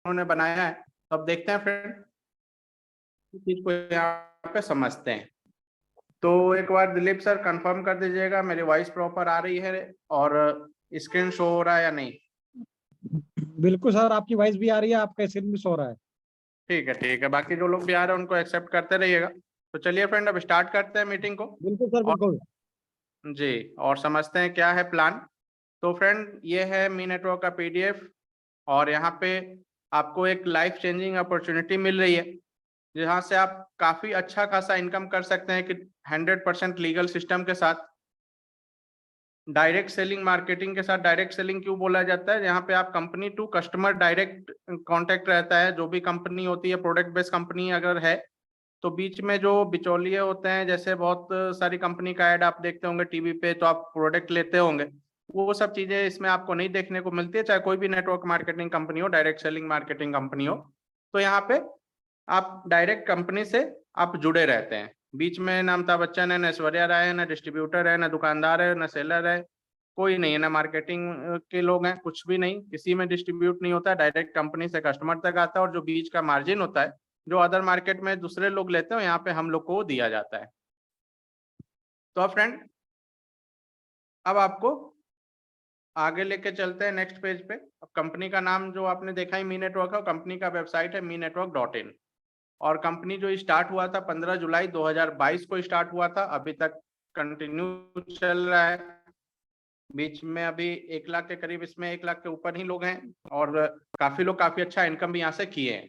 उन्होंने बनाया है। तो अब देखते हैं फ्रेंड चीज को यहाँ पे समझते हैं। तो एक बार दिलीप सर कंफर्म कर दीजिएगा मेरी वॉइस प्रॉपर आ रही है और स्क्रीन शो हो रहा है या नहीं। बिल्कुल सर, आपकी वॉइस भी आ रही है, आपका स्क्रीन भी शो हो रहा है। ठीक है, बाकी जो लोग भी आ रहे हैं उनको एक्सेप्ट करते रहिएगा। तो चलिए फ्रेंड अब स्टार्ट करते हैं मीटिंग को। बिल्कुल सर, और बिल्कुल जी, और समझते हैं क्या है प्लान। तो फ्रेंड ये है मी नेटवर्क का पीडीएफ और यहाँ पे आपको एक लाइफ चेंजिंग अपॉर्चुनिटी मिल रही है जहाँ से आप काफी अच्छा खासा इनकम कर सकते हैं कि 100% लीगल सिस्टम के साथ, डायरेक्ट सेलिंग मार्केटिंग के साथ। डायरेक्ट सेलिंग क्यों बोला जाता है? यहाँ पे आप company to customer direct contact रहता है। जो भी कंपनी होती है, प्रोडक्ट बेस्ड कंपनी अगर है, तो बीच में जो बिचौलिए होते हैं, जैसे बहुत सारी कंपनी का ऐड आप देखते होंगे टीवी पे, तो आप प्रोडक्ट लेते होंगे, वो सब चीजें इसमें आपको नहीं देखने को मिलती है, चाहे कोई भी नेटवर्क मार्केटिंग कंपनी हो, डायरेक्ट सेलिंग मार्केटिंग कंपनी हो। तो यहाँ पे आप डायरेक्ट कंपनी से आप जुड़े रहते हैं। बीच में ना अमिताभ बच्चन है, ना ऐश्वर्या राय है, ना डिस्ट्रीब्यूटर है, ना दुकानदार है, ना सेलर है, कोई नहीं है, ना मार्केटिंग के लोग हैं, कुछ भी नहीं, किसी में डिस्ट्रीब्यूट नहीं होता है। डायरेक्ट कंपनी से कस्टमर तक आता है और जो बीच का मार्जिन होता है जो अदर मार्केट में दूसरे लोग लेते हैं यहाँ पे हम लोग को दिया जाता है। तो अब फ्रेंड अब आपको आगे लेके चलते हैं नेक्स्ट पेज पे। अब कंपनी का नाम जो आपने देखा ही मी नेटवर्क है, कंपनी का वेबसाइट है MeNetwork.in। और कंपनी जो स्टार्ट हुआ था 15 जुलाई 2022 को स्टार्ट हुआ था, अभी तक कंटिन्यू चल रहा है। बीच में अभी 1 लाख के करीब, इसमें 1 लाख के ऊपर ही लोग हैं और काफी लोग काफी अच्छा इनकम भी यहाँ से किए हैं।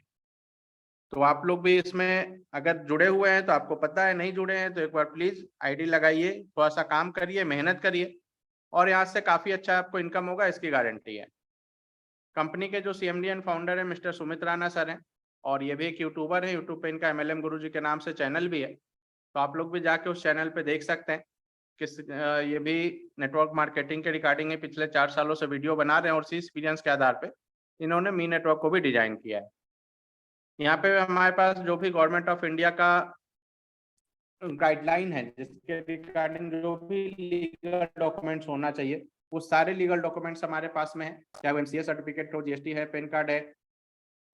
तो आप लोग भी इसमें अगर जुड़े हुए हैं तो आपको पता है, नहीं जुड़े हैं तो एक बार प्लीज आईडी लगाइए, थोड़ा सा काम करिए, मेहनत करिए और यहाँ से काफी अच्छा आपको इनकम होगा, इसकी गारंटी है। कंपनी के जो सीएमडी एंड फाउंडर है मिस्टर सुमित राणा सर हैं और ये भी एक यूट्यूबर है। यूट्यूब पे इनका MLM गुरु जी के नाम से चैनल भी है, तो आप लोग भी जाके उस चैनल पे देख सकते हैं। ये भी नेटवर्क मार्केटिंग के रिगार्डिंग पिछले 4 सालों से वीडियो बना रहे हैं और उसी एक्सपीरियंस के आधार पे इन्होंने मी नेटवर्क को भी डिजाइन किया है। यहाँ पे हमारे पास जो भी गवर्नमेंट ऑफ इंडिया का गाइडलाइन है जिसके रिगार्डिंग जो भी लीगल डॉक्यूमेंट्स होना चाहिए, वो सारे लीगल डॉक्यूमेंट्स हमारे पास में है। चाहे वो MCA सर्टिफिकेट हो, GST है, पैन कार्ड है,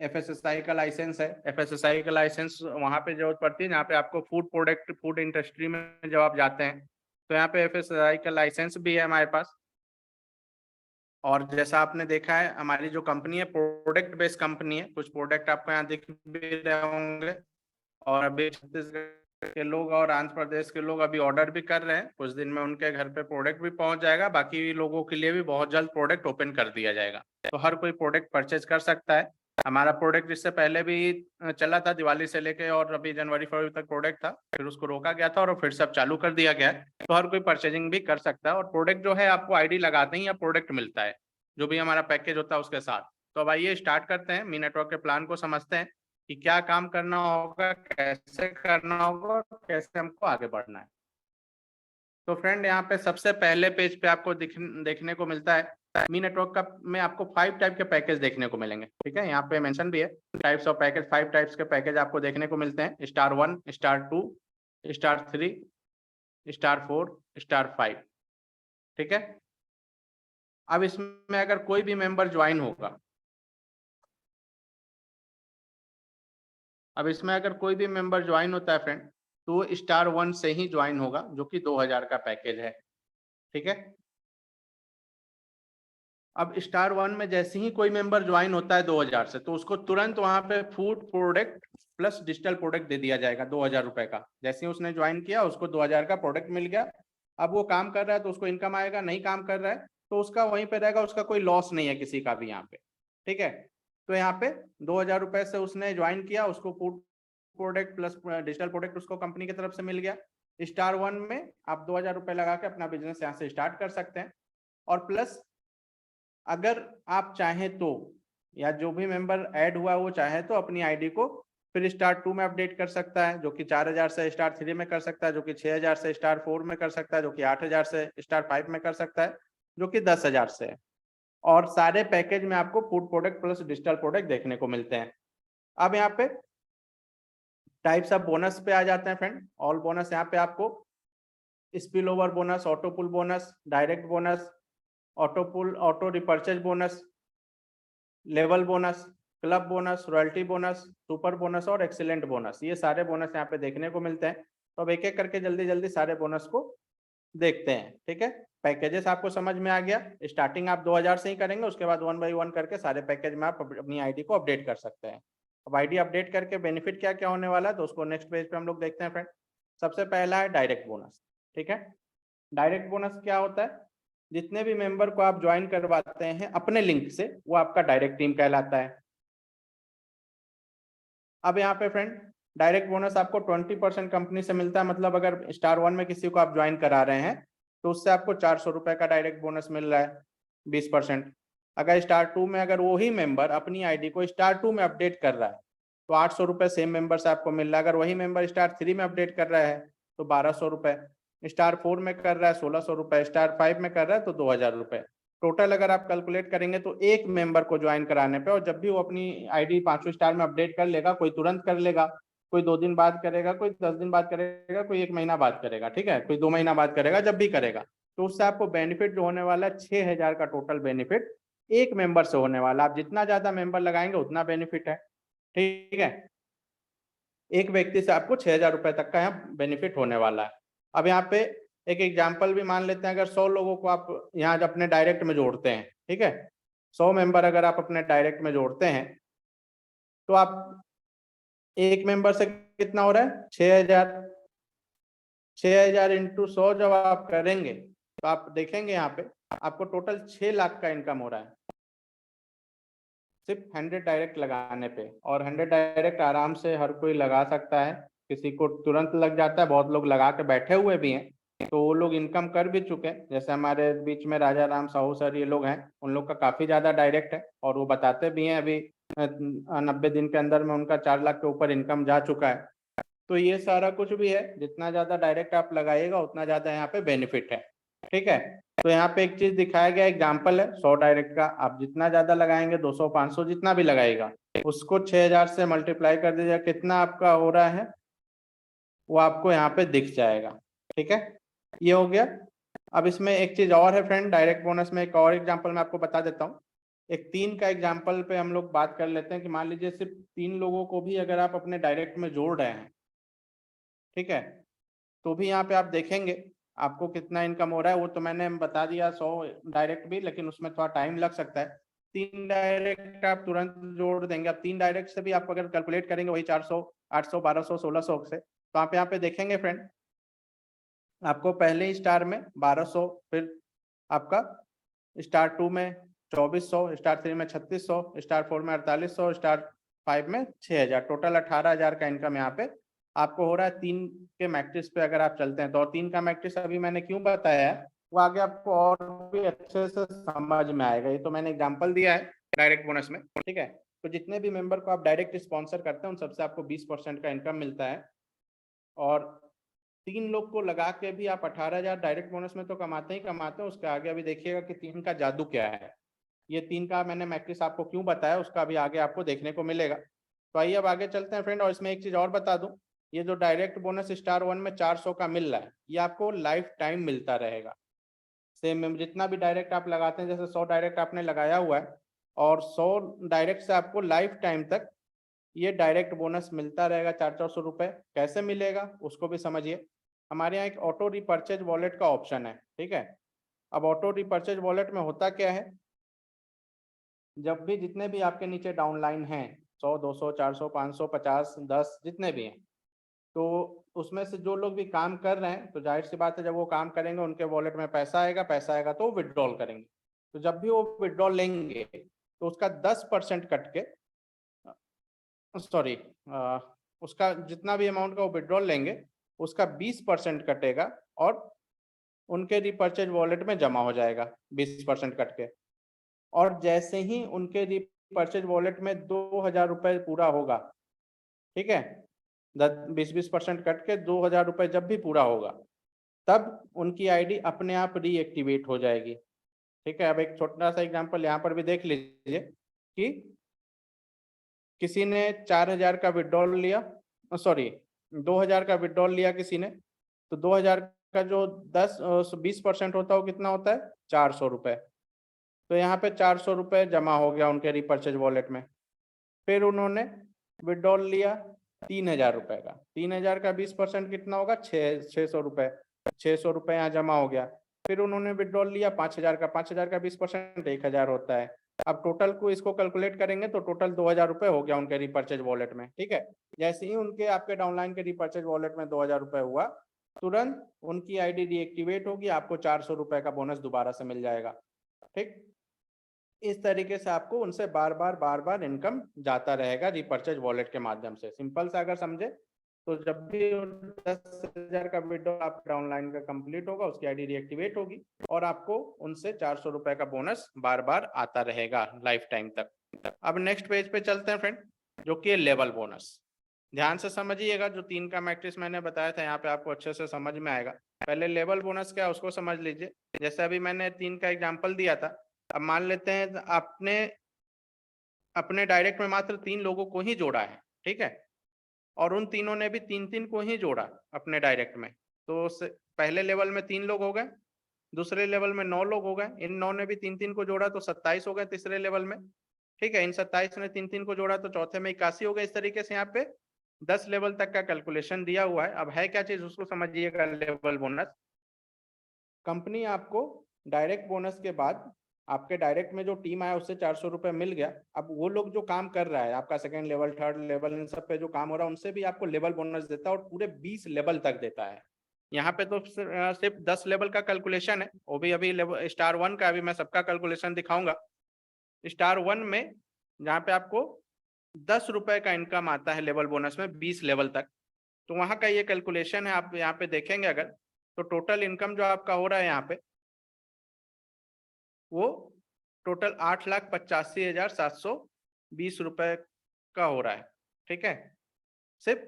FSSAI का लाइसेंस है। FSSAI का लाइसेंस वहाँ पे जरूरत पड़ती है जहाँ पे आपको फूड इंडस्ट्री में जब आप जाते हैं, तो यहाँ पे FSSAI का लाइसेंस भी है हमारे पास। और जैसा आपने देखा है हमारी जो कंपनी है प्रोडक्ट बेस्ड कंपनी है, कुछ प्रोडक्ट आपको यहाँ दिख भी रहे होंगे और अभी छत्तीसगढ़ के लोग और आंध्र प्रदेश के लोग अभी ऑर्डर भी कर रहे हैं, कुछ दिन में उनके घर पे प्रोडक्ट भी पहुंच जाएगा। बाकी लोगों के लिए भी बहुत जल्द प्रोडक्ट ओपन कर दिया जाएगा, तो हर कोई प्रोडक्ट परचेज कर सकता है। हमारा प्रोडक्ट इससे पहले भी चला था, दिवाली से लेके और अभी जनवरी फरवरी तक प्रोडक्ट था, फिर उसको रोका गया था और फिर सब चालू कर दिया गया है। तो हर कोई परचेजिंग भी कर सकता है और प्रोडक्ट जो है आपको आईडी लगाते ही या प्रोडक्ट मिलता है जो भी हमारा पैकेज होता है उसके साथ। तो अब आइए स्टार्ट करते हैं, मी नेटवर्क के प्लान को समझते हैं कि क्या काम करना होगा, कैसे करना होगा, कैसे हमको आगे बढ़ना है। तो फ्रेंड यहाँ पे सबसे पहले पेज पे आपको देखने को मिलता है मी नेटवर्क का में आपको 5 टाइप के पैकेज देखने को मिलेंगे। ठीक है, यहाँ पे मेंशन भी है टाइप्स ऑफ पैकेज। 5 टाइप्स के पैकेज आपको देखने को मिलते हैं, *1, *2, *3, *4, *5। ठीक है, अब इसमें अगर कोई भी मेंबर ज्वाइन होगा, अब इसमें अगर कोई भी मेंबर ज्वाइन होता है फ्रेंड, तो *1 से ही ज्वाइन होगा जो कि 2000 का पैकेज है। ठीक है, अब *1 में जैसे ही कोई मेंबर ज्वाइन होता है 2000 से, तो उसको तुरंत वहां पे food product plus digital product दे दिया जाएगा 2000 रुपए का। जैसे ही उसने ज्वाइन किया उसको 2000 का प्रोडक्ट मिल गया। अब वो काम कर रहा है तो उसको इनकम आएगा, नहीं काम कर रहा है तो उसका वहीं पे रहेगा, उसका कोई लॉस नहीं है किसी का भी यहाँ पे। ठीक है, तो यहाँ पे 2000 रुपए से उसने ज्वाइन किया, उसको food product plus digital product उसको कंपनी की तरफ से मिल गया। *1 में आप 2000 रुपए लगा के अपना बिजनेस यहाँ से स्टार्ट कर सकते हैं। और प्लस अगर आप चाहें तो, या जो भी मेंबर ऐड हुआ वो चाहे तो अपनी आईडी को फिर *2 में अपडेट कर सकता है, जो कि 4000 से *3 में कर सकता है, जो कि 6000 से *4 में कर सकता है, जो कि 8000 से *5 में कर सकता है, जो कि 10000 से है। और सारे पैकेज में आपको food product plus digital product देखने को मिलते हैं। अब यहाँ पे टाइप्स ऑफ बोनस पे आ जाते हैं फ्रेंड। ऑल बोनस यहाँ पे आपको spill over bonus, auto pull bonus, direct bonus, auto pull, auto repurchase bonus, level bonus, club bonus, royalty bonus, super bonus और एक्सीलेंट बोनस, ये सारे बोनस यहाँ पे देखने को मिलते हैं। तो अब एक एक करके जल्दी जल्दी सारे बोनस को देखते हैं। ठीक है, पैकेजेस आपको समझ में आ गया। स्टार्टिंग आप 2000 से ही करेंगे, उसके बाद 1 बाय 1 करके सारे पैकेज में आप अपनी आईडी को अपडेट कर सकते हैं। अब आईडी अपडेट करके बेनिफिट क्या क्या होने वाला है, तो उसको नेक्स्ट पेज पे हम लोग देखते हैं फ्रेंड। सबसे पहला है डायरेक्ट बोनस। ठीक है, डायरेक्ट बोनस क्या होता है, जितने भी मेंबर को आप ज्वाइन करवाते हैं अपने लिंक से, वो आपका डायरेक्ट टीम कहलाता है। अब यहाँ पे फ्रेंड डायरेक्ट बोनस आपको 20% कंपनी से मिलता है। मतलब अगर स्टार 1 में किसी को आप ज्वाइन करा रहे हैं तो उससे आपको 400 रुपए का डायरेक्ट बोनस मिल रहा है, 20%। अगर स्टार 2 में अगर वही मेंबर अपनी आईडी को स्टार 2 में अपडेट कर रहा है तो 800 रुपए सेम मेंबर से आपको मिल रहा है। अगर वही मेंबर स्टार 3 में अपडेट कर रहा है तो 1200 रुपए, स्टार 4 में कर रहा है 1600 रुपए, स्टार 5 में कर रहा है तो 2000 रुपए। टोटल अगर आप कैलकुलेट करेंगे तो एक मेंबर को ज्वाइन कराने पे, और जब भी वो अपनी आईडी 5 स्टार में अपडेट कर लेगा, कोई तुरंत कर लेगा, कोई 2 दिन बाद करेगा, कोई 10 दिन बाद करेगा, कोई 1 महीना बाद करेगा, ठीक है, कोई 2 महीना बाद करेगा, जब भी करेगा, तो उससे आपको बेनिफिट जो होने वाला है 6000 का टोटल बेनिफिट एक मेंबर से होने वाला। आप जितना ज्यादा मेंबर लगाएंगे उतना बेनिफिट है। ठीक है, एक व्यक्ति से आपको 6000 रुपए तक का यहाँ बेनिफिट होने वाला है। अब यहाँ पे एक एग्जाम्पल भी मान लेते हैं, अगर 100 लोगों को आप यहाँ अपने डायरेक्ट में जोड़ते हैं, ठीक है, 100 मेंबर अगर आप अपने डायरेक्ट में जोड़ते हैं तो आप एक मेंबर से कितना हो रहा है, 6000। 6000 इंटू 100 जब आप करेंगे तो आप देखेंगे यहाँ पे आपको टोटल 6 लाख का इनकम हो रहा है सिर्फ 100 डायरेक्ट लगाने पे। और 100 डायरेक्ट आराम से हर कोई लगा सकता है, किसी को तुरंत लग जाता है, बहुत लोग लगा के बैठे हुए भी हैं, तो वो लोग इनकम कर भी चुके हैं। जैसे हमारे बीच में राजा राम साहू सर, ये लोग हैं, उन लोग का काफी ज्यादा डायरेक्ट है और वो बताते भी हैं अभी 90 दिन के अंदर में उनका 4 लाख के ऊपर इनकम जा चुका है। तो ये सारा कुछ भी है, जितना ज्यादा डायरेक्ट आप लगाइएगा उतना ज्यादा यहाँ पे बेनिफिट है। ठीक है, तो यहाँ पे एक चीज दिखाया गया, एग्जाम्पल है 100 डायरेक्ट का, आप जितना ज्यादा लगाएंगे 200 500 जितना भी लगाएगा उसको 6000 से मल्टीप्लाई कर दीजिएगा, कितना आपका हो रहा है वो आपको यहाँ पे दिख जाएगा। ठीक है, ये हो गया। अब इसमें एक चीज और है फ्रेंड, डायरेक्ट बोनस में एक और एग्जाम्पल मैं आपको बता देता हूँ। एक 3 का एग्जाम्पल पे हम लोग बात कर लेते हैं कि मान लीजिए सिर्फ 3 लोगों को भी अगर आप अपने डायरेक्ट में जोड़ रहे हैं, ठीक है, तो भी यहाँ पे आप देखेंगे आपको कितना इनकम हो रहा है। वो तो मैंने बता दिया 100 डायरेक्ट भी, लेकिन उसमें थोड़ा टाइम लग सकता है। 3 डायरेक्ट आप तुरंत जोड़ देंगे। अब 3 डायरेक्ट से भी आप अगर कैलकुलेट करेंगे वही 400 800 1200 1600 से, तो आप यहाँ पे देखेंगे फ्रेंड आपको पहले ही स्टार में 1200, फिर आपका स्टार 2 में 2400, स्टार 3 में 3600, स्टार 4 में 4800, स्टार 5 में 6000, टोटल 18000 का इनकम यहाँ पे आपको हो रहा है। 3 के मैट्रिक्स पे अगर आप चलते हैं तो 3 का मैट्रिक्स अभी मैंने क्यों बताया है वो आगे आपको और भी अच्छे से समझ में आएगा। ये तो मैंने एग्जांपल दिया है डायरेक्ट बोनस में। ठीक है, तो जितने भी मेंबर को आप डायरेक्ट स्पॉन्सर करते हैं उन सबसे आपको 20% का इनकम मिलता है। और 3 लोग को लगा के भी आप 18000 डायरेक्ट बोनस में तो कमाते ही कमाते हैं। उसके आगे अभी देखिएगा कि 3 का जादू क्या है। ये 3 का मैंने मैट्रिक्स आपको क्यों बताया उसका अभी आगे आपको देखने को मिलेगा। तो आइए अब आगे चलते हैं फ्रेंड। और इसमें एक चीज और बता दूं, ये जो डायरेक्ट बोनस स्टार 1 में 400 का मिल रहा है ये आपको लाइफ टाइम मिलता रहेगा। सेम जितना भी डायरेक्ट आप लगाते हैं, जैसे 100 डायरेक्ट आपने लगाया हुआ है और 100 डायरेक्ट से आपको लाइफ टाइम तक ये डायरेक्ट बोनस मिलता रहेगा 400 रुपए। कैसे मिलेगा उसको भी समझिए। हमारे यहाँ एक ऑटो रिपर्चेज वॉलेट का ऑप्शन है, ठीक है। अब ऑटो रिपर्चेज वॉलेट में होता क्या है, जब भी जितने भी आपके नीचे डाउनलाइन हैं 100 200 400 500 50 10 जितने भी हैं, तो उसमें से जो लोग भी काम कर रहे हैं तो जाहिर सी बात है जब वो काम करेंगे उनके वॉलेट में पैसा आएगा तो विड्रॉल करेंगे। तो जब भी वो विड्रॉल लेंगे तो उसका 10% कट के सॉरी उसका जितना भी अमाउंट का वो विड्रॉल लेंगे उसका 20% कटेगा और उनके रिपर्चेज वॉलेट में जमा हो जाएगा 20% कट के। और जैसे ही उनके रिपर्चेज वॉलेट में 2000 रुपये पूरा होगा, ठीक है, 20% कट के 2000 रुपये जब भी पूरा होगा तब उनकी आईडी अपने आप रीएक्टिवेट हो जाएगी। ठीक है, अब एक छोटा सा एग्जांपल यहाँ पर भी देख लीजिए कि किसी ने 4000 का विड्रॉल लिया, सॉरी 2000 का विड्रॉल लिया किसी ने, तो 2000 का जो 20% होता है वो कितना होता है 400 रुपये। तो यहाँ पे 400 रुपये जमा हो गया उनके रिपर्चेज वॉलेट में। फिर उन्होंने विड्रॉल लिया 3,000 रुपए का। 3,000 का 20% कितना होगा? 600 रुपए। 600 रुपए यहाँ जमा हो गया। फिर उन्होंने विड्रॉल लिया 5,000 का। 5,000 का 20% 1,000 होता है। अब टोटल को इसको कैलकुलेट करेंगे तो टोटल 2,000 रुपए हो गया उनके रिपर्चेज वॉलेट में। ठीक है, जैसे ही उनके आपके डाउनलाइन के रिपर्चेज वॉलेट में 2,000 रुपए हुआ, तुरंत उनकी आईडी डीएक्टिवेट होगी, आपको 400 रुपए का बोनस दोबारा से मिल जाएगा। ठीक, इस तरीके से आपको उनसे बार बार इनकम जाता रहेगा रिपर्चेज वॉलेट के माध्यम से। सिंपल सा अगर समझे तो जब भी 10,000 का विड्रॉल आपका ऑनलाइन का कंप्लीट होगा, उसकी आईडी रिएक्टिवेट होगी और आपको उनसे 400 रुपए का बोनस बार बार आता रहेगा लाइफ टाइम तक। अब नेक्स्ट पेज पे चलते हैं फ्रेंड, जो कि लेवल बोनस। ध्यान से समझिएगा, जो 3 का मैट्रिक्स मैंने बताया था यहाँ पे आपको अच्छे से समझ में आएगा। पहले लेवल बोनस क्या है उसको समझ लीजिए। जैसे अभी मैंने 3 का एग्जाम्पल दिया था, अब मान लेते हैं आपने अपने डायरेक्ट में मात्र 3 लोगों को ही जोड़ा है। ठीक है, और उन तीनों ने भी 3-3 को ही जोड़ा अपने डायरेक्ट में। तो पहले लेवल में 3 लोग हो गए, दूसरे लेवल में 9 लोग हो गए, इन 9 ने भी 3-3 को जोड़ा तो 27 हो गए तीसरे लेवल में। ठीक है, इन 27 ने 3-3 को जोड़ा तो चौथे में 81 हो गए। इस तरीके से यहाँ पे 10 लेवल तक का कैलकुलेशन दिया हुआ है। अब है क्या चीज उसको समझिएगा। लेवल बोनस, कंपनी आपको डायरेक्ट बोनस के बाद आपके डायरेक्ट में जो टीम आया उससे 400 रुपए मिल गया। अब वो लोग जो काम कर रहा है आपका सेकंड लेवल, थर्ड लेवल, इन सब पे जो काम हो रहा है उनसे भी आपको लेवल बोनस देता है और पूरे 20 लेवल तक देता है। यहाँ पे तो सिर्फ 10 लेवल का कैलकुलेशन है, वो भी अभी स्टार 1 का, अभी मैं सबका कैलकुलेशन दिखाऊंगा। स्टार 1 में जहाँ पे आपको 10 रुपए का इनकम आता है लेवल बोनस में 20 लेवल तक, तो वहां का ये कैलकुलेशन है। आप यहाँ पे देखेंगे अगर तो टोटल इनकम जो आपका हो रहा है यहाँ पे वो टोटल 8,85,720 रुपए का हो रहा है। ठीक है, सिर्फ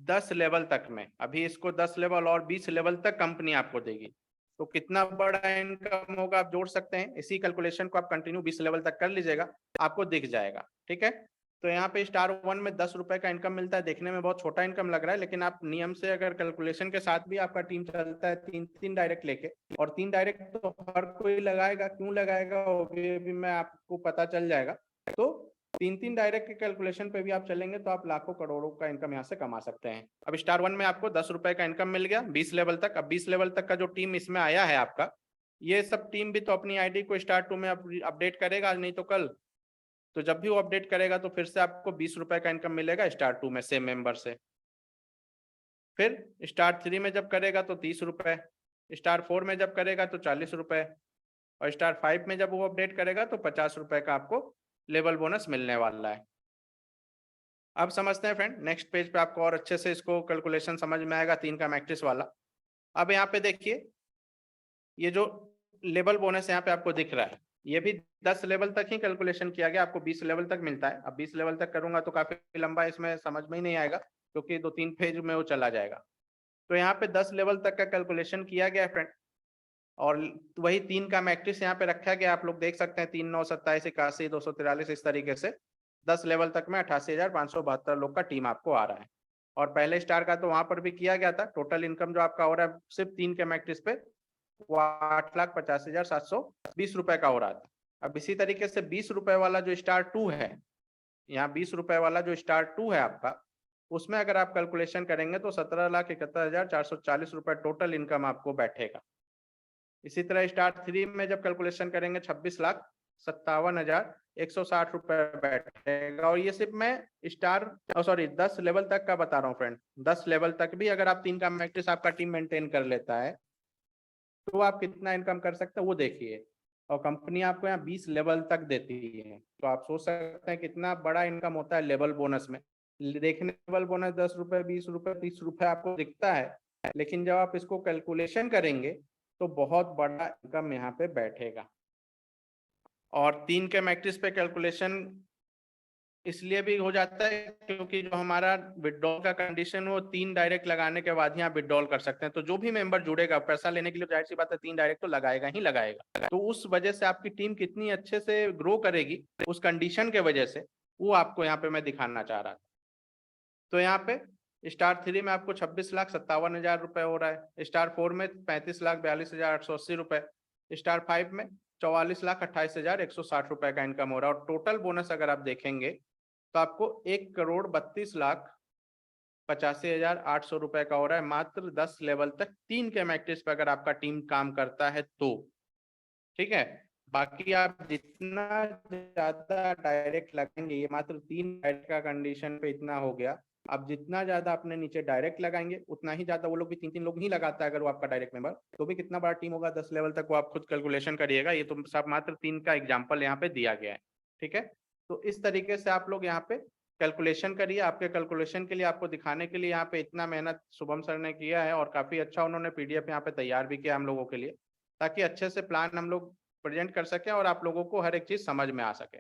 10 लेवल तक में। अभी इसको 10 लेवल और 20 लेवल तक कंपनी आपको देगी, तो कितना बड़ा इनकम होगा आप जोड़ सकते हैं। इसी कैलकुलेशन को आप कंटिन्यू 20 लेवल तक कर लीजिएगा, आपको दिख जाएगा। ठीक है, तो यहाँ पे स्टार 1 में 10 रुपए का इनकम मिलता है। देखने में बहुत छोटा इनकम लग रहा है, लेकिन आप नियम से अगर कैलकुलेशन के साथ भी आपका टीम चलता है 3-3 डायरेक्ट लेके, और 3 डायरेक्ट तो हर कोई लगाएगा, क्यों लगाएगा वो भी मैं आपको पता चल जाएगा। तो 3-3 डायरेक्ट के कैलकुलेशन पे भी आप चलेंगे तो आप लाखों करोड़ों का इनकम यहाँ से कमा सकते हैं। अब स्टार 1 में आपको 10 रुपए का इनकम मिल गया 20 लेवल तक। अब 20 लेवल तक का जो टीम इसमें आया है आपका, ये सब टीम भी तो अपनी आईडी को स्टार 2 में अपडेट करेगा, नहीं तो कल। तो जब भी वो अपडेट करेगा तो फिर से आपको 20 रुपए का इनकम मिलेगा स्टार 2 में सेम मेंबर से। फिर स्टार 3 में जब करेगा तो 30 रुपए, स्टार 4 में जब करेगा तो 40 रुपए, और स्टार 5 में जब वो अपडेट करेगा तो 50 रुपए का आपको लेवल बोनस मिलने वाला है। अब समझते हैं फ्रेंड, नेक्स्ट पेज पे आपको और अच्छे से इसको कैलकुलेशन समझ में आएगा 3 का मैट्रिक्स वाला। अब यहाँ पे देखिए, ये जो लेवल बोनस यहाँ पे आपको दिख रहा है, ये भी 10 लेवल तक ही कैलकुलेशन किया गया, आपको 20 लेवल तक मिलता है। अब 20 लेवल तक करूंगा तो काफी लंबा इसमें समझ में ही नहीं आएगा, क्योंकि 2-3 पेज में वो चला जाएगा। तो यहाँ पे 10 लेवल तक का कैलकुलेशन किया गया है फ्रेंड, और वही 3 का मैट्रिक्स यहाँ पे रखा गया। आप लोग देख सकते हैं 3, 9, 27, 81, 243, इस तरीके से 10 लेवल तक में 88,572 लोग का टीम आपको आ रहा है। और पहले स्टार का तो वहां पर भी किया गया था। टोटल इनकम जो आपका हो रहा है सिर्फ 3 के मैट्रिक्स पे वो 8,85,720 रुपए का हो रहा था। अब इसी तरीके से 20 रुपए वाला जो स्टार 2 है, यहाँ 20 रुपए वाला जो स्टार 2 है आपका, उसमें अगर आप कैलकुलेशन करेंगे तो 17,71,440 रुपए टोटल इनकम आपको बैठेगा। इसी तरह स्टार 3 में जब कैलकुलेशन करेंगे 26,57,160 रुपए बैठेगा। और ये सिर्फ मैं स्टार 10 लेवल तक का बता रहा हूँ फ्रेंड। 10 लेवल तक भी अगर आप 3 का मैट्रिक्स आपका टीम मेंटेन कर लेता है तो आप कितना इनकम कर सकते हैं वो देखिए। और कंपनी आपको यहाँ 20 लेवल तक देती है, तो आप सोच सकते हैं कितना बड़ा इनकम होता है लेवल बोनस में। देखने लेवल बोनस 10 रुपए, 20 रुपए, 30 रुपए आपको दिखता है, लेकिन जब आप इसको कैलकुलेशन करेंगे तो बहुत बड़ा इनकम यहाँ पे बैठेगा। और 3 के मैट्रिक्स पे कैलकुलेशन इसलिए भी हो जाता है क्योंकि जो हमारा विड्रॉल का कंडीशन वो 3 डायरेक्ट लगाने के बाद ही आप विड्रॉल कर सकते हैं। तो जो भी मेंबर जुड़ेगा पैसा लेने के लिए, जाहिर सी बात है 3 डायरेक्ट तो लगाएगा ही लगाएगा। तो उस वजह से आपकी टीम कितनी अच्छे से ग्रो करेगी उस कंडीशन के वजह से, वो आपको यहाँ पे मैं दिखाना चाह रहा था। तो यहाँ पे स्टार 3 में आपको 26,57,000 रुपए हो रहा है, स्टार 4 में 35,42,880 रुपए, स्टार 5 में 44,28,160 रुपए का इनकम हो रहा है। और टोटल बोनस अगर आप देखेंगे तो आपको 1,32,85,800 रुपए का हो रहा है मात्र 10 लेवल तक 3 के मैट्रिक्स पे अगर आपका टीम काम करता है तो। ठीक है, बाकी आप जितना ज्यादा डायरेक्ट लगाएंगे, ये मात्र 3 डायरेक्ट का कंडीशन पे इतना हो गया, अब जितना ज्यादा अपने नीचे डायरेक्ट लगाएंगे उतना ही ज्यादा, वो लोग भी 3-3 लोग ही लगाता है अगर वो आपका डायरेक्ट मेंबर, तो भी कितना बड़ा टीम होगा 10 लेवल तक, वो आप खुद कैलकुलेशन करिएगा। ये तो सब मात्र 3 का एग्जाम्पल यहाँ पे दिया गया है। ठीक है, तो इस तरीके से आप लोग यहाँ पे कैलकुलेशन करिए। आपके कैलकुलेशन के लिए, आपको दिखाने के लिए यहाँ पे इतना मेहनत शुभम सर ने किया है, और काफी अच्छा उन्होंने पीडीएफ यहाँ पे तैयार भी किया हम लोगों के लिए, ताकि अच्छे से प्लान हम लोग प्रेजेंट कर सके और आप लोगों को हर एक चीज समझ में आ सके।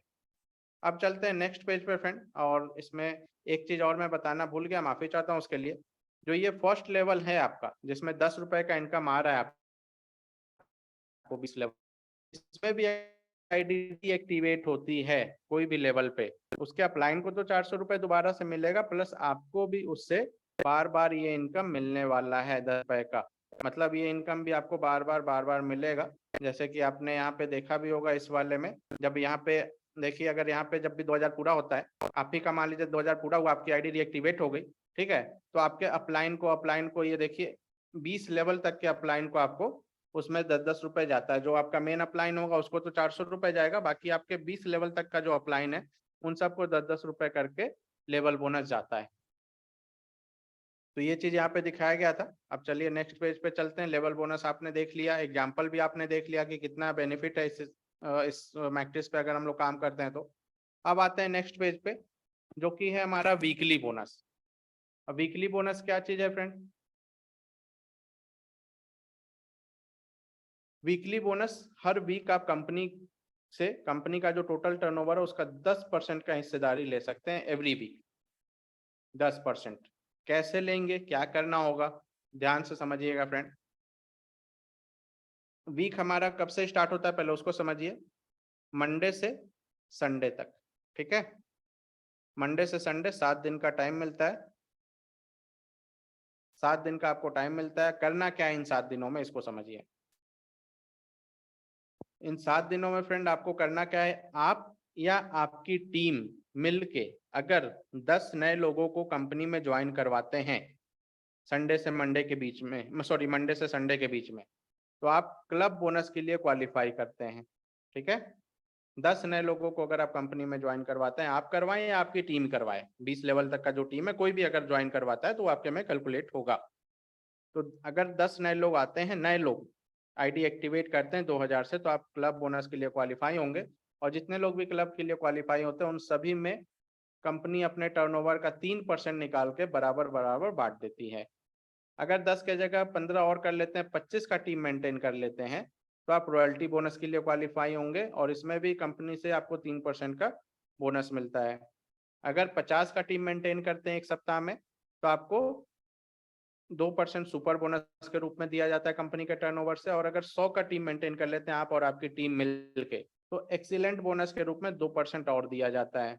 अब चलते हैं नेक्स्ट पेज पे फ्रेंड, और इसमें एक चीज और मैं बताना भूल गया, माफी चाहता हूँ उसके लिए। जो ये फर्स्ट लेवल है आपका, जिसमें 10 रुपए का इनकम आ रहा है आपको 20 लेवल, इसमें भी आईडी एक्टिवेट होती है कोई भी लेवल पे, उसके अपलाइन को तो 400 रुपए दोबारा से मिलेगा, प्लस आपको भी उससे बार बार ये इनकम मिलने वाला है 10 रुपए का। मतलब ये इनकम भी आपको बार बार मिलेगा। जैसे कि आपने यहाँ पे देखा भी होगा इस वाले में, जब यहाँ पे देखिए, अगर यहाँ पे जब भी 2000 पूरा होता है, आप ही का मान लीजिए 2000 पूरा हुआ, आपकी आईडी रीएक्टिवेट हो गई, ठीक है, तो आपके अपलाइन को ये देखिए 20 लेवल तक के अपलाइन को आपको उसमें 10-10 रुपए जाता है। जो आपका मेन अपलाइन होगा उसको तो 400 रुपए जाएगा, बाकी आपके 20 लेवल तक का जो अपलाइन है उन सबको 10-10 रुपए करके लेवल बोनस जाता है। तो ये चीज यहाँ पे दिखाया गया था। अब चलिए नेक्स्ट पेज पे चलते हैं। लेवल बोनस आपने देख लिया, एग्जाम्पल भी आपने देख लिया कि कितना बेनिफिट है इस मैट्रिक्स पे अगर हम लोग काम करते हैं तो। अब आते हैं नेक्स्ट पेज पे, जो कि है हमारा वीकली बोनस। अब वीकली बोनस क्या चीज है फ्रेंड? वीकली बोनस हर वीक आप कंपनी का जो टोटल टर्नओवर है उसका 10% का हिस्सेदारी ले सकते हैं एवरी वीक। 10% कैसे लेंगे, क्या करना होगा, ध्यान से समझिएगा फ्रेंड। वीक हमारा कब से स्टार्ट होता है पहले उसको समझिए, मंडे से संडे तक। ठीक है, मंडे से संडे 7 दिन का टाइम मिलता है। 7 दिन का आपको टाइम मिलता है। करना क्या है इन 7 दिनों में, इसको समझिए। इन 7 दिनों में फ्रेंड आपको करना क्या है, आप या आपकी टीम मिलके अगर 10 नए लोगों को कंपनी में ज्वाइन करवाते हैं संडे से मंडे के बीच में, सॉरी मंडे से संडे के बीच में, तो आप क्लब बोनस के लिए क्वालिफाई करते हैं। ठीक है, 10 नए लोगों को अगर आप कंपनी में ज्वाइन करवाते हैं, आप करवाएं या आपकी टीम करवाए, 20 लेवल तक का जो टीम है कोई भी अगर ज्वाइन करवाता है तो वो आपके में कैलकुलेट होगा। तो अगर 10 नए लोग आते हैं, नए लोग आईडी एक्टिवेट करते हैं 2000 से, तो आप क्लब बोनस के लिए क्वालिफाई होंगे। और जितने लोग भी क्लब के लिए क्वालिफाई होते हैं उन सभी में कंपनी अपने टर्नओवर का 3% निकाल के बराबर बराबर बांट देती है। अगर 10 के जगह 15 और कर लेते हैं, 25 का टीम मेंटेन कर लेते हैं, तो आप रॉयल्टी बोनस के लिए क्वालिफाई होंगे, और इसमें भी कंपनी से आपको 3% का बोनस मिलता है। अगर 50 का टीम मेंटेन करते हैं एक सप्ताह में, तो आपको 2% सुपर बोनस के रूप में दिया जाता है कंपनी के टर्नओवर से। और अगर 100 का टीम मेंटेन कर लेते हैं आप और आपकी टीम मिलके, तो एक्सीलेंट बोनस के रूप में 2% और दिया जाता है।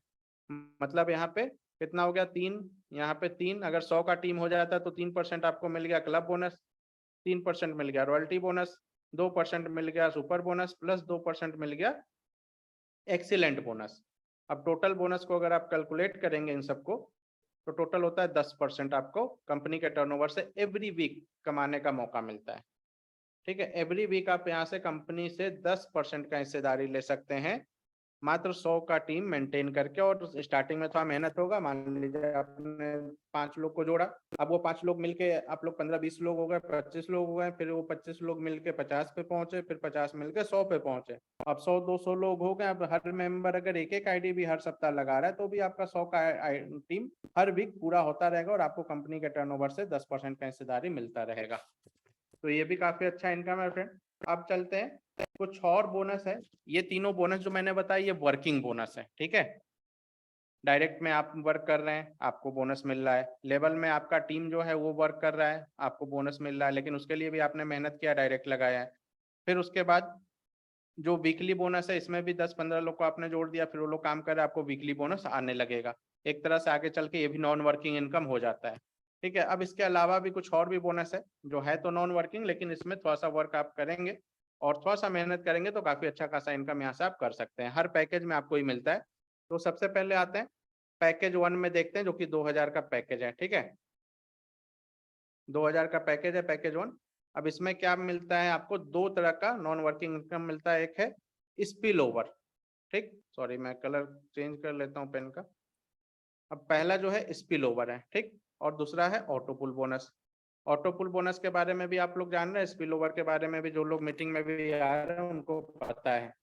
मतलब यहाँ पे कितना हो गया, 3, यहाँ पे 3, अगर 100 का टीम हो जाता है तो 3% आपको मिल गया क्लब बोनस, 3% मिल गया रॉयल्टी बोनस, 2% मिल गया सुपर बोनस, प्लस 2% मिल गया एक्सीलेंट बोनस। अब टोटल बोनस को अगर आप कैलकुलेट करेंगे इन सबको, तो टोटल होता है 10% आपको कंपनी के टर्नओवर से एवरी वीक कमाने का मौका मिलता है। ठीक है, एवरी वीक आप यहाँ से कंपनी से 10% का हिस्सेदारी ले सकते हैं, मात्र 100 का टीम मेंटेन करके। और स्टार्टिंग में थोड़ा मेहनत होगा, मान लीजिए आपने 5 लोग को जोड़ा, अब वो 5 लोग मिलके आप लोग 15-20 लोग हो गए, 25 लोग हो गए, फिर वो 25 लोग मिलके 50 पे पहुंचे, फिर 50 मिलके 100 पे पहुंचे, अब 100-200 लोग हो गए। अब हर मेंबर अगर एक आईडी भी हर सप्ताह लगा रहा है, तो भी आपका 100 का टीम हर वीक पूरा होता रहेगा, और आपको कंपनी के टर्नओवर से 10% का हिस्सेदारी मिलता रहेगा। तो ये भी काफी अच्छा इनकम है फ्रेंड। अब चलते हैं, कुछ और बोनस है। ये तीनों बोनस जो मैंने बताया ये वर्किंग बोनस है। ठीक है, डायरेक्ट में आप वर्क कर रहे हैं, आपको बोनस मिल रहा है। लेवल में आपका टीम जो है वो वर्क कर रहा है, आपको बोनस मिल रहा है, लेकिन उसके लिए भी आपने मेहनत किया, डायरेक्ट लगाया है। फिर उसके बाद जो वीकली बोनस है, इसमें भी 10-15 लोग को आपने जोड़ दिया, फिर वो लोग काम कर रहे हैं, आपको वीकली बोनस आने लगेगा। एक तरह से आगे चल के ये भी नॉन वर्किंग इनकम हो जाता है। ठीक है, अब इसके अलावा भी कुछ और भी बोनस है जो है तो नॉन वर्किंग, लेकिन इसमें थोड़ा सा वर्क आप करेंगे और थोड़ा सा मेहनत करेंगे तो काफी अच्छा खासा इनकम यहाँ से आप कर सकते हैं। हर पैकेज में आपको ही मिलता है। तो सबसे पहले आते हैं पैकेज 1 में देखते हैं, जो कि 2000 का पैकेज है। ठीक है, 2000 का पैकेज है, पैकेज 1। अब इसमें क्या मिलता है आपको? दो तरह का नॉन वर्किंग इनकम मिलता है। एक है स्पिल ओवर, ठीक, सॉरी मैं कलर चेंज कर लेता हूँ पेन का। अब पहला जो है स्पिल ओवर है, ठीक, और दूसरा है auto pull bonus. Auto pull bonus के बारे में भी आप लोग जान रहे हैं, स्पिल ओवर के बारे में भी जो लोग मीटिंग में भी आ रहे हैं उनको पता है।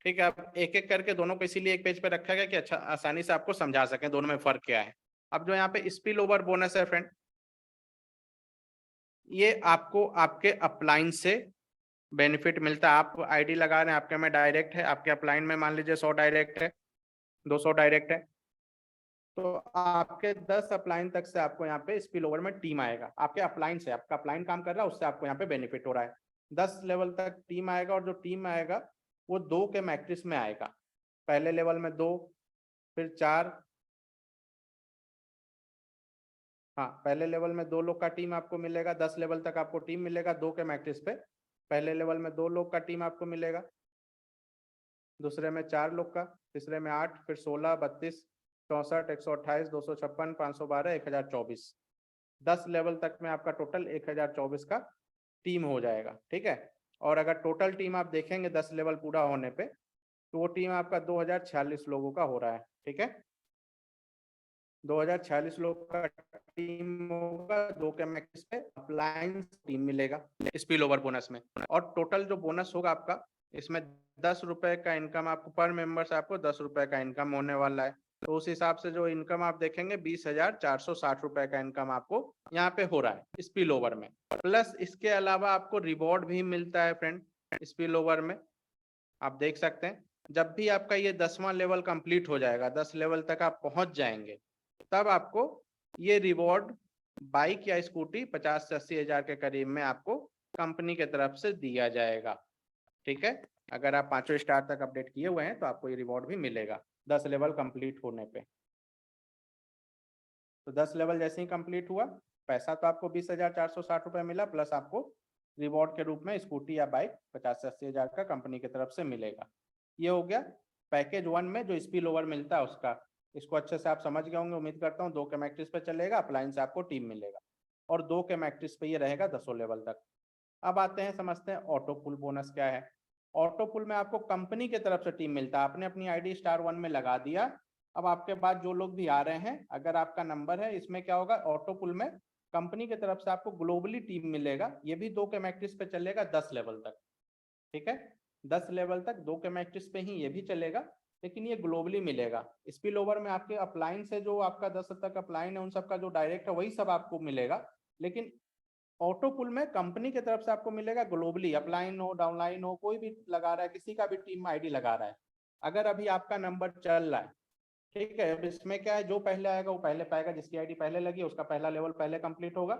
ठीक है, अब एक एक करके दोनों को इसीलिए एक पेज पे रखा गया कि अच्छा आसानी से आपको समझा सकें दोनों में फर्क क्या है। अब जो यहाँ पे स्पिल ओवर बोनस है फ्रेंड, ये आपको आपके अपलाइन से बेनिफिट मिलता है। आप आईडी लगा रहे हैं, आपके में डायरेक्ट है, आपके अपलाइन में मान लीजिए 100 डायरेक्ट है, 200 डायरेक्ट है, तो आपके 10 अपलाइन तक से आपको यहाँ पे स्पिल ओवर में टीम आएगा। आपके अपलाइन से, आपका अपलाइन काम कर रहा है उससे आपको यहाँ पे बेनिफिट हो रहा है। 10 लेवल तक टीम आएगा, और जो टीम आएगा वो 2 के मैट्रिक्स में आएगा। पहले लेवल में 2, फिर 4, हाँ पहले लेवल में 2 लोग का टीम आपको मिलेगा। 10 लेवल तक आपको टीम मिलेगा 2 के मैट्रिक्स पे। पहले लेवल में 2 लोग का टीम आपको मिलेगा, दूसरे में 4 लोग का, तीसरे में 8, फिर 16, 32, 64, 128, 256, 512, 1024। 10 लेवल तक में आपका टोटल 1024 का टीम हो जाएगा। ठीक है, और अगर टोटल टीम आप देखेंगे 10 लेवल पूरा होने पे, तो वो टीम आपका 2046 लोगों का हो रहा है। ठीक है, 2046 लोग का टीम होगा, 2 के मैक्स पे अप्लायंस टीम मिलेगा स्पिल ओवर बोनस में। और टोटल जो बोनस होगा आपका, इसमें 10 रुपए का इनकम आपको पर मेंबर से आपको 10 रुपए का इनकम होने वाला है। तो उस हिसाब से जो इनकम आप देखेंगे 20,460 रुपए का इनकम आपको यहाँ पे हो रहा है स्पिल ओवर में। प्लस इसके अलावा आपको रिवॉर्ड भी मिलता है फ्रेंड स्पिल ओवर में। आप देख सकते हैं जब भी आपका ये 10वां लेवल कंप्लीट हो जाएगा, 10 लेवल तक आप पहुंच जाएंगे, तब आपको ये रिवॉर्ड बाइक या स्कूटी 50 से 80 हजार के करीब में आपको कंपनी के तरफ से दिया जाएगा। ठीक है, अगर आप 5 स्टार तक अपडेट किए हुए हैं तो आपको ये रिवॉर्ड भी मिलेगा 10 लेवल कंप्लीट होने पे। तो 10 लेवल जैसे ही कंप्लीट हुआ, पैसा तो आपको 20,460 रुपये मिला, प्लस आपको रिवॉर्ड के रूप में स्कूटी या बाइक 50 से 80 हजार का कंपनी की तरफ से मिलेगा। ये हो गया पैकेज 1 में जो स्पिल ओवर मिलता है उसका। इसको अच्छे से आप समझ गए होंगे उम्मीद करता हूँ। 2 के मैट्रिक्स पे चलेगा, अप्लाइन से आपको टीम मिलेगा, और 2 के मैट्रिक्स पे ये रहेगा 10 लेवल तक। अब आते हैं, समझते हैं ऑटो पुल बोनस क्या है। ऑटो पुल में आपको कंपनी की तरफ से टीम मिलता है। आपने अपनी आईडी स्टार 1 में लगा दिया, अब आपके बाद जो लोग भी आ रहे हैं, अगर आपका नंबर है, इसमें क्या होगा, ऑटो पुल में कंपनी की तरफ से आपको ग्लोबली टीम मिलेगा। ये भी 2 के मैट्रिक्स पे चलेगा 10 लेवल तक। ठीक है, 10 लेवल तक 2 के मैट्रिक्स पे ही ये भी चलेगा, लेकिन ये ग्लोबली मिलेगा। स्पिल ओवर में आपके अपलाइन से जो आपका 10 तक अपलाइन है उन सबका जो डायरेक्ट है वही सब आपको मिलेगा, लेकिन ऑटो पुल में कंपनी की तरफ से आपको मिलेगा ग्लोबली। अपलाइन हो, डाउनलाइन हो, कोई भी लगा रहा है, किसी का भी टीम आईडी लगा रहा है, अगर अभी आपका नंबर चल रहा है, ठीक है, अब इसमें क्या है, जो पहले आएगा वो पहले पाएगा। जिसकी आईडी पहले लगी है उसका पहला लेवल पहले कंप्लीट होगा,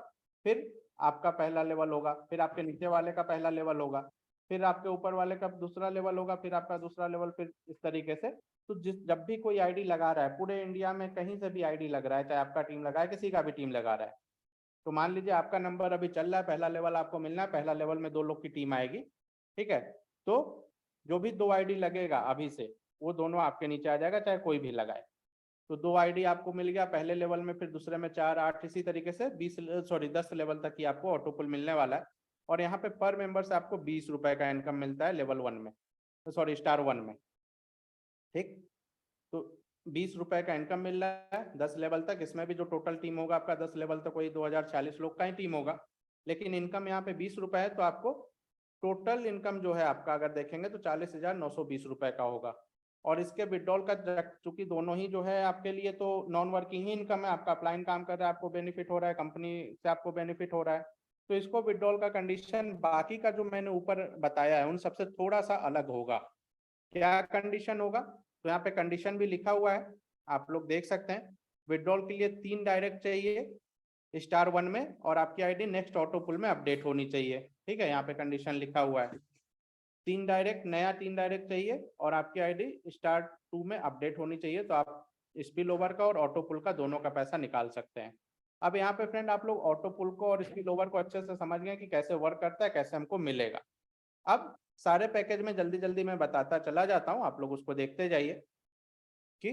फिर आपका पहला लेवल होगा, फिर आपके नीचे वाले का पहला लेवल होगा, फिर आपके ऊपर वाले का दूसरा लेवल होगा, फिर आपका दूसरा लेवल, फिर इस तरीके से। तो जब भी कोई आईडी लगा रहा है, पूरे इंडिया में कहीं से भी आईडी लग रहा है, चाहे आपका टीम लगा है, किसी का भी टीम लगा रहा है, तो मान लीजिए आपका नंबर अभी चल रहा है, पहला लेवल आपको मिलना है, पहला लेवल में 2 लोग की टीम आएगी। ठीक है, तो जो भी 2 आईडी लगेगा अभी से, वो दोनों आपके नीचे आ जाएगा, चाहे कोई भी लगाए। तो 2 आईडी आपको मिल गया पहले लेवल में, फिर दूसरे में 4, 8, इसी तरीके से 10 लेवल तक ही आपको ऑटो पुल मिलने वाला है। और यहाँ पे पर मेंबर से आपको 20 रुपए का इनकम मिलता है लेवल 1 में, स्टार 1 में। ठीक, तो 20 रुपए का इनकम मिल रहा है 10 लेवल तक। इसमें भी जो टोटल टीम होगा आपका 10 लेवल तक वही 2040 लोग का ही टीम होगा, लेकिन इनकम यहाँ पे 20 रुपए है, तो आपको टोटल इनकम जो है आपका अगर देखेंगे तो 40,920 रुपए का होगा। और इसके विड्रॉल का, चूंकि दोनों ही जो है आपके लिए तो नॉन वर्किंग ही इनकम है, आपका अपलाइन काम कर रहा है, आपको बेनिफिट हो रहा है, कंपनी से आपको बेनिफिट हो रहा है, तो इसको विड्रॉल का कंडीशन बाकी का जो मैंने ऊपर बताया है उन सबसे थोड़ा सा अलग होगा। क्या कंडीशन होगा, तो यहाँ पे कंडीशन भी लिखा हुआ है, आप लोग देख सकते हैं। विड्रॉल के लिए 3 डायरेक्ट चाहिए स्टार 1 में, और आपकी आईडी नेक्स्ट ऑटो पुल में अपडेट होनी चाहिए। ठीक है, यहाँ पे कंडीशन लिखा हुआ है 3 डायरेक्ट, नया 3 डायरेक्ट चाहिए, और आपकी आईडी स्टार 2 में अपडेट होनी चाहिए, तो आप स्पिल ओवर का और ऑटो पुल का दोनों का पैसा निकाल सकते हैं। अब यहाँ पे फ्रेंड आप लोग ऑटो पुल को और स्पिल ओवर को अच्छे से समझ गए कि कैसे वर्क करता है, कैसे हमको मिलेगा। अब सारे पैकेज में जल्दी जल्दी मैं बताता चला जाता हूँ, आप लोग उसको देखते जाइए कि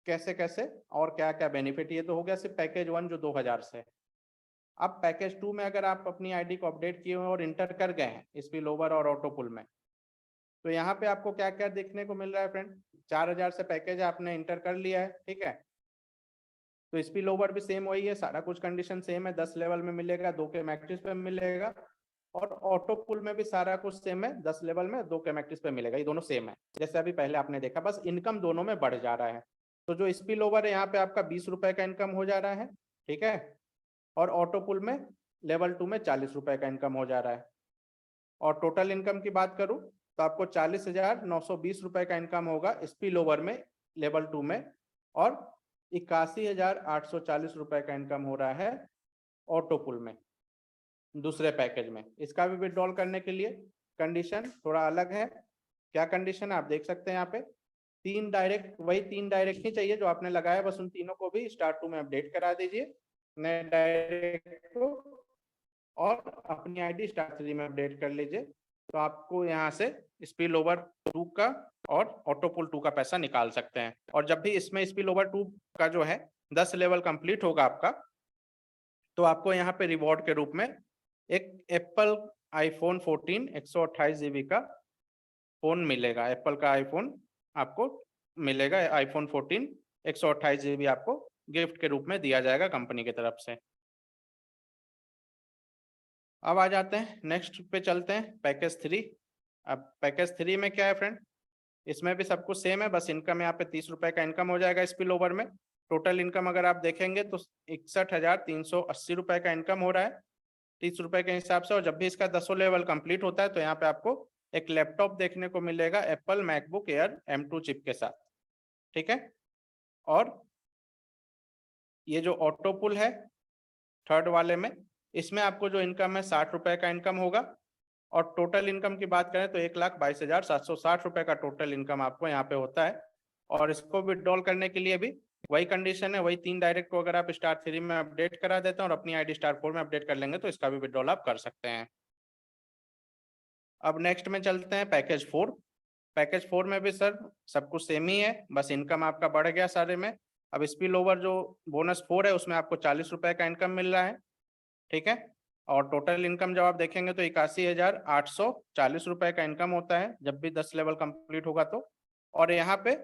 कैसे कैसे और क्या क्या बेनिफिट। ये तो हो गया सिर्फ पैकेज 1 जो 2000 से है। अब पैकेज 2 में अगर आप अपनी आईडी को अपडेट किए हो और इंटर कर गए हैं स्पिल ओवर और ऑटो पुल में, तो यहाँ पे आपको क्या क्या देखने को मिल रहा है फ्रेंड। 4000 से पैकेज आपने इंटर कर लिया है, ठीक है। तो स्पिल ओवर भी सेम वही है, सारा कुछ कंडीशन सेम है, 10 लेवल में मिलेगा, 2 के मैट्रिक्स पे मिलेगा। और ऑटो पुल में भी सारा कुछ सेम है, 10 लेवल में 2 के मैट्रिक्स पे मिलेगा। ये दोनों सेम है जैसे अभी पहले आपने देखा, बस इनकम दोनों में बढ़ जा रहा है। तो जो स्पिल ओवर है यहाँ पे आपका 20 रुपए का इनकम हो जा रहा है, ठीक है। और ऑटो पुल में लेवल 2 में 40 रुपए का इनकम हो जा रहा है। और टोटल इनकम की बात करूं तो आपको 40,920 रुपए का इनकम होगा स्पिल ओवर में लेवल 2 में, और 81,840 रुपए का इनकम हो रहा है ऑटो पुल में दूसरे पैकेज में। इसका भी विड्रॉल करने के लिए कंडीशन थोड़ा अलग है। क्या कंडीशन है आप देख सकते हैं यहाँ पे, 3 डायरेक्ट, वही 3 डायरेक्ट ही चाहिए जो आपने लगाया, बस उन तीनों को भी स्टार 2 में अपडेट करा दीजिए नए डायरेक्ट को, और अपनी आईडी स्टार 3 में अपडेट कर लीजिए। तो आपको यहाँ से स्पिल ओवर 2 का और ऑटो पुल 2 का पैसा निकाल सकते हैं। और जब भी इसमें स्पिल ओवर 2 का जो है 10 लेवल कंप्लीट होगा आपका, तो आपको यहाँ पे रिवॉर्ड के रूप में एक एप्पल आईफोन 14 128 GB का फोन मिलेगा। एप्पल का आईफोन आपको मिलेगा, आईफोन 14 128 GB आपको गिफ्ट के रूप में दिया जाएगा कंपनी की तरफ से। अब आ जाते हैं नेक्स्ट पे, चलते हैं पैकेज 3। अब पैकेज 3 में क्या है फ्रेंड, इसमें भी सब कुछ सेम है, बस इनकम यहाँ पे 30 रुपए का इनकम हो जाएगा स्पिल ओवर में। टोटल इनकम अगर आप देखेंगे तो 61,380 रुपए का इनकम हो रहा है 30 रुपए के हिसाब से। और जब भी इसका 10 लेवल कंप्लीट होता है तो यहाँ पे आपको एक लैपटॉप देखने को मिलेगा Apple MacBook air M2 chip के साथ, ठीक है। और ये जो ऑटो पुल है थर्ड वाले में, इसमें आपको जो इनकम है 60 रुपए का इनकम होगा। और टोटल इनकम की बात करें तो 1,22,760 रुपए का टोटल इनकम आपको यहाँ पे होता है। और इसको विड्रॉल करने के लिए भी वही कंडीशन है, वही 3 डायरेक्ट को अगर आप स्टार 3 में अपडेट करा देते हैं और अपनी आईडी स्टार 4 में अपडेट कर लेंगे तो इसका भी विड्रॉल आप कर सकते हैं। अब नेक्स्ट में चलते हैं पैकेज 4। पैकेज 4 में भी सर सब कुछ सेम ही है, बस इनकम आपका बढ़ गया सारे में। अब स्पिल ओवर जो बोनस 4 है उसमें आपको 40 रुपए का इनकम मिल रहा है, ठीक है। और टोटल इनकम जब आप देखेंगे तो 81,840 रुपए का इनकम होता है जब भी 10 लेवल कंप्लीट होगा तो। और यहाँ पे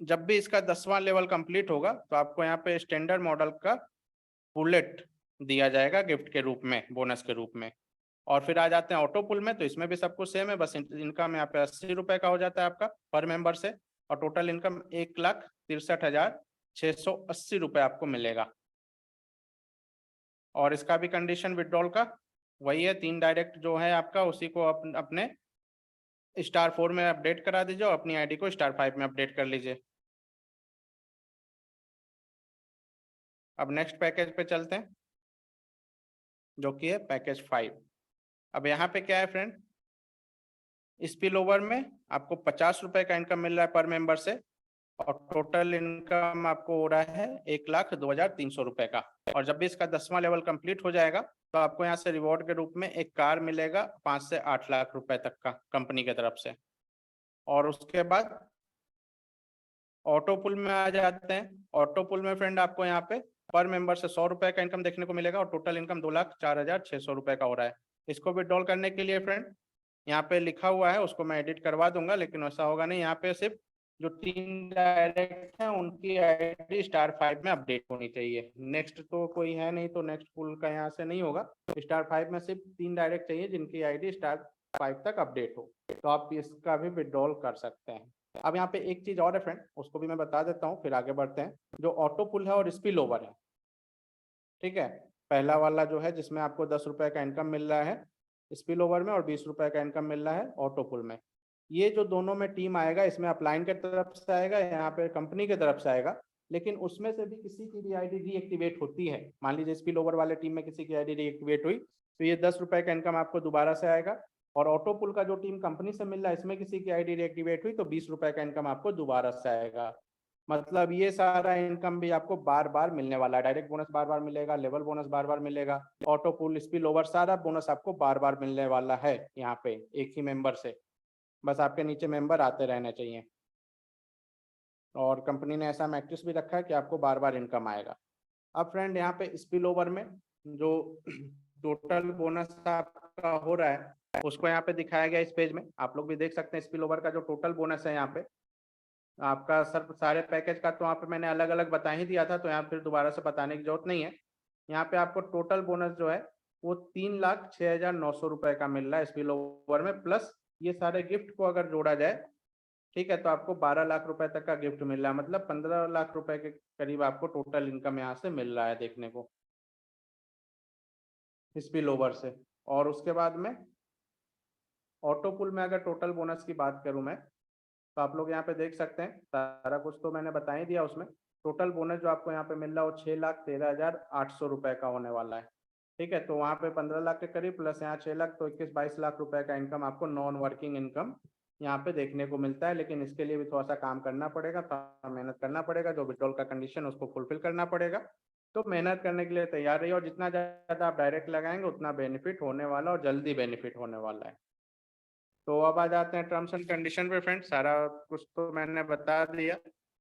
जब भी इसका 10वां लेवल कंप्लीट होगा तो आपको यहाँ पे स्टैंडर्ड मॉडल का बुलेट दिया जाएगा गिफ्ट के रूप में, बोनस के रूप में। और फिर आ जाते हैं ऑटो पुल में, तो इसमें भी सब कुछ सेम है, बस इनकम यहाँ पे 80 रुपए का हो जाता है आपका पर मेंबर से। और टोटल इनकम 1,63,680 रुपए आपको मिलेगा। और इसका भी कंडीशन विड्रॉल का वही है, 3 डायरेक्ट जो है आपका उसी को अपने स्टार 4 में अपडेट करा दीजिए और अपनी आईडी को स्टार 5 में अपडेट कर लीजिए। अब नेक्स्ट पैकेज पे चलते हैं जो कि है पैकेज 5। अब यहाँ पे क्या है फ्रेंड, स्पिल ओवर में आपको 50 रुपए का इनकम मिल रहा है पर मेंबर से। और टोटल इनकम आपको हो रहा है 1,02,300 रुपए का। और जब भी इसका 10वां लेवल कंप्लीट हो जाएगा तो आपको यहाँ से रिवॉर्ड के रूप में एक कार मिलेगा 5 से 8 लाख रुपए तक का कंपनी की तरफ से। और उसके बाद ऑटो पुल में आ जाते हैं। ऑटो पुल में फ्रेंड आपको यहाँ पे पर मेंबर से 100 रुपए का इनकम देखने को मिलेगा और टोटल इनकम 2,04,600 रुपए का हो रहा है। इसको विड्रॉल करने के लिए फ्रेंड यहाँ पे लिखा हुआ है, उसको मैं एडिट करवा दूंगा, लेकिन वैसा होगा नहीं। यहाँ पे सिर्फ जो 3 डायरेक्ट हैं उनकी आईडी स्टार 5 में अपडेट होनी चाहिए। नेक्स्ट तो कोई है नहीं, तो नेक्स्ट पुल का यहाँ से नहीं होगा। स्टार 5 में सिर्फ 3 डायरेक्ट चाहिए जिनकी आईडी स्टार 5 तक अपडेट हो, तो आप इसका भी विड्रॉल कर सकते हैं। अब यहाँ पे एक चीज और है फ्रेंड, उसको भी मैं बता देता हूँ फिर आगे बढ़ते हैं। जो ऑटो पुल है और स्पिल ओवर है, ठीक है, पहला वाला जो है जिसमें आपको 10 रुपए का इनकम मिल रहा है स्पिल ओवर में और 20 रुपए का इनकम मिल रहा है ऑटो पुल में, ये जो दोनों में टीम आएगा, इसमें अपलाइन की तरफ से आएगा, यहाँ पे कंपनी की तरफ से आएगा। लेकिन उसमें से भी किसी की भी आईडी रीएक्टिवेट होती है, मान लीजिए स्पिल ओवर वाले टीम में किसी की आईडी रीएक्टिवेट हुई तो ये 10 रुपए का इनकम आपको दोबारा से आएगा। और ऑटो पुल का जो टीम कंपनी से मिल रहा है, इसमें किसी की आईडी रीएक्टिवेट हुई तो 20 रुपए का इनकम आपको दोबारा से आएगा। मतलब ये सारा इनकम भी आपको बार बार मिलने वाला है। डायरेक्ट बोनस बार बार मिलेगा, लेवल बोनस बार बार मिलेगा, ऑटो पुल स्पिल ओवर सारा बोनस आपको बार बार मिलने वाला है यहाँ पे एक ही मेंबर से। बस आपके नीचे मेंबर आते रहने चाहिए। और कंपनी ने ऐसा मैट्रिक्स भी रखा है कि आपको बार बार इनकम आएगा। अब फ्रेंड यहाँ पे स्पिल ओवर में जो टोटल बोनस आपका हो रहा है उसको यहाँ पे दिखाया गया इस पेज में, आप लोग भी देख सकते हैं स्पिल ओवर का जो टोटल बोनस है यहाँ पे आपका सर सारे पैकेज का तो यहाँ पे मैंने अलग अलग बता ही दिया था, तो यहाँ फिर दोबारा से बताने की जरूरत नहीं है। यहाँ पे आपको टोटल बोनस जो है वो 3,06,900 रुपए का मिल रहा है स्पिल ओवर में, प्लस ये सारे गिफ्ट को अगर जोड़ा जाए, ठीक है, तो आपको 12 लाख रुपए तक का गिफ्ट मिल रहा है, मतलब 15 लाख रुपए के करीब आपको टोटल इनकम यहाँ से मिल रहा है देखने को स्पिल ओवर से। और उसके बाद में ऑटो पुल में अगर टोटल बोनस की बात करूं मैं, तो आप लोग यहाँ पे देख सकते हैं सारा कुछ तो मैंने बता ही दिया। उसमें टोटल बोनस जो आपको यहाँ पे मिल रहा है वो 6,13,800 रुपए का होने वाला है, ठीक है। तो वहाँ पे 15 लाख के करीब प्लस यहाँ 6 लाख, तो 21-22 लाख रुपए का इनकम आपको नॉन वर्किंग इनकम यहाँ पे देखने को मिलता है। लेकिन इसके लिए भी थोड़ा सा काम करना पड़ेगा, थोड़ा मेहनत करना पड़ेगा, जो विड्रॉल का कंडीशन उसको फुलफिल करना पड़ेगा। तो मेहनत करने के लिए तैयार रहिए, और जितना ज़्यादा आप डायरेक्ट लगाएंगे उतना बेनिफिट होने वाला और जल्दी बेनिफिट होने वाला है। तो अब आ जाते हैं टर्म्स एंड कंडीशन पे फ्रेंड्स, सारा कुछ तो मैंने बता दिया।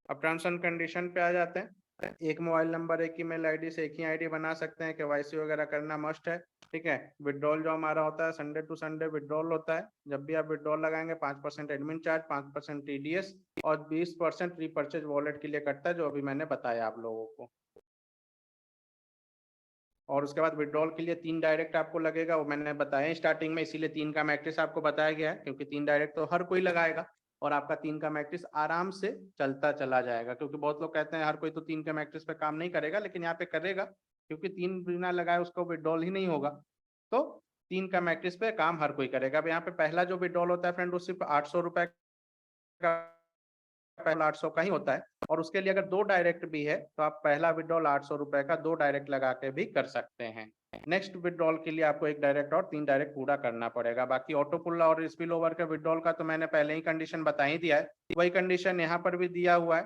अब टर्म्स एंड कंडीशन पे आ जाते हैं। एक मोबाइल नंबर, एक ईमेल आईडी से एक ही आईडी बना सकते हैं, केवाईसी वगैरह करना मस्ट है, ठीक है। विड्रॉल जो हमारा होता है संडे टू संडे विड्रॉल होता है। जब भी आप विड्रॉल लगाएंगे 5% एडमिन चार्ज, 5% TDS और 20% रीपर्चेज वॉलेट के लिए कटता है, जो अभी मैंने बताया आप लोगों को। और उसके बाद विड्रॉल के लिए 3 डायरेक्ट आपको लगेगा, वो मैंने बताया स्टार्टिंग में, इसीलिए 3 का मैट्रिक्स आपको बताया गया है, क्योंकि 3 डायरेक्ट तो हर कोई लगाएगा और आपका 3 का मैट्रिक्स आराम से चलता चला जाएगा। क्योंकि बहुत लोग कहते हैं हर कोई तो 3 के मैट्रिक्स पे काम नहीं करेगा, लेकिन यहाँ पे करेगा, क्योंकि 3 बिना लगाए उसको विड्रॉल ही नहीं होगा। तो 3 का मैट्रिक्स पे काम हर कोई करेगा। अब यहाँ पे पहला जो विड्रॉल होता है फ्रेंड वो सिर्फ 800 रुपए का 800 का ही होता है, और उसके लिए अगर 2 डायरेक्ट भी है तो आप पहला विड्रॉल 800 रुपए का 2 डायरेक्ट लगा के भी कर सकते हैं। नेक्स्ट विड्रॉल के लिए आपको 1 डायरेक्ट और 3 डायरेक्ट पूरा करना पड़ेगा। बाकी ऑटो पुल और स्पिल ओवर के विड्रॉल का तो मैंने पहले ही कंडीशन बता ही दिया है, वही कंडीशन यहाँ पर भी दिया हुआ है,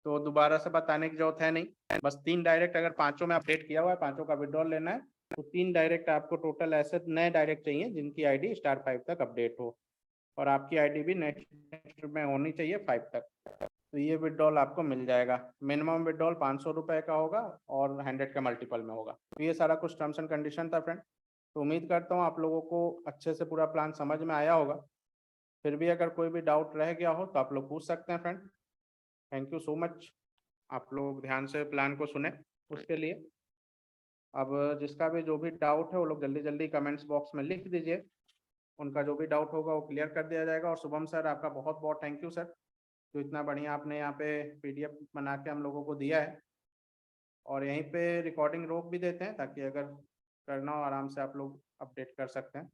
तो दोबारा से बताने की जरूरत है नहीं। बस 3 डायरेक्ट अगर पांचों में अपडेट किया हुआ है, पांचों का विड्रॉल लेना है, तो 3 डायरेक्ट आपको टोटल ऐसे नए डायरेक्ट चाहिए जिनकी आईडी *5 तक अपडेट हो, और आपकी आईडी भी नेक्स्ट में होनी चाहिए 5 तक। तो ये विड्रॉल आपको मिल जाएगा। मिनिमम विड्रॉल 500 रुपए का होगा और 100 के मल्टीपल में होगा। तो ये सारा कुछ टर्म्स एंड कंडीशन था फ्रेंड। तो उम्मीद करता हूँ आप लोगों को अच्छे से पूरा प्लान समझ में आया होगा। फिर भी अगर कोई भी डाउट रह गया हो तो आप लोग पूछ सकते हैं friend. Thank you so much, आप लोग ध्यान से प्लान को सुने उसके लिए। अब जिसका भी जो भी डाउट है वो लोग जल्दी जल्दी कमेंट्स बॉक्स में लिख दीजिए, उनका जो भी डाउट होगा वो क्लियर कर दिया जाएगा। और शुभम सर आपका बहुत बहुत थैंक यू सर, तो इतना बढ़िया आपने यहाँ पे PDF बना के हम लोगों को दिया है। और यहीं पे रिकॉर्डिंग रोक भी देते हैं ताकि अगर करना हो आराम से आप लोग अपडेट कर सकते हैं।